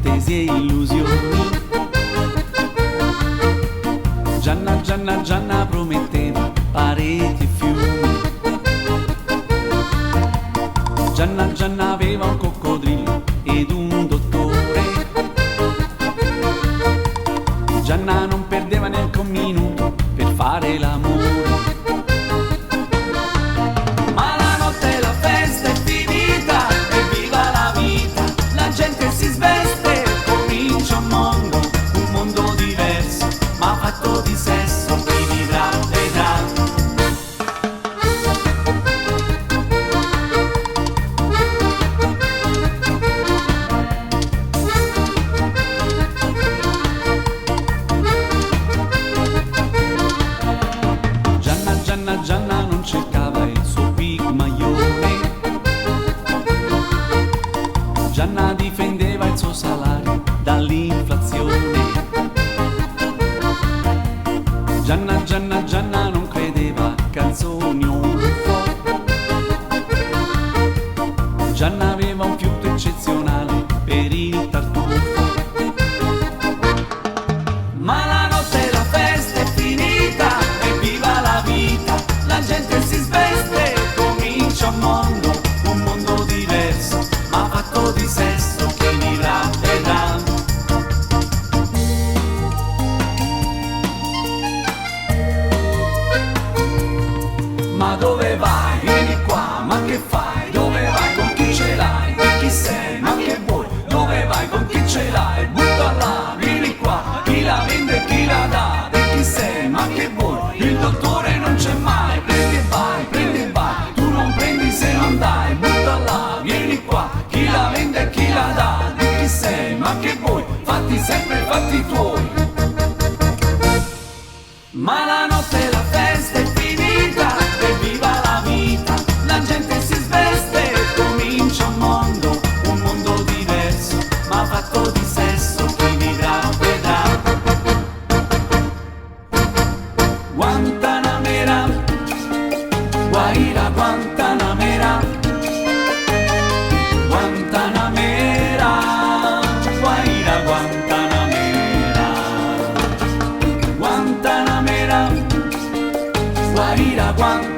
attesi e illusioni. Gianna, Gianna, Gianna prometteva pareti e fiumi. Gianna, Gianna aveva un coccodrillo ed un dottore. Gianna non perdeva neanche un minuto per fare l'amore. Ma la notte la festa è finita, evviva la vita, la gente si sveste, comincia un mondo diverso, ma fatto di sesso, chi vivrà vedrà. Gianna, Gianna, Gianna non cercava il suo pigmaione. Gianna difendeva il suo salario dall'inflazione. Gianna, Gianna, Gianna non credeva a canzoni o UFO. Gianna aveva un fiuto eccezionale per il tartufo. Ma la notte la festa è finita, evviva la vita, la gente si sveste, comincia un mondo diverso, ma fatto di sesso, chi vivrà vedrà. Ma dove vai? Vieni qua, ma che fai? Dove vai? Con chi ce l'hai? Chi sei? Ma che vuoi? Dove vai? Con chi ce l'hai? Butta là, vieni qua, chi la vende e chi la dà? E chi sei? Ma che vuoi? Il dottore non c'è mai, prendi e vai, tu non prendi se non dai. Butta là, vieni qua, chi la vende e chi la dà? E chi sei? Ma che vuoi? Fatti sempre i fatti tuoi. Ma la notte la festa è finita, evviva la vita, la gente si sveste, comincia un mondo diverso, ma fatto di sesso, chi vivrà vedrà. Guantanamera, Guaira Guantanamera, Guantanamera, Guaira Guantanamera, Guantanamera, Guaira Guantanamera.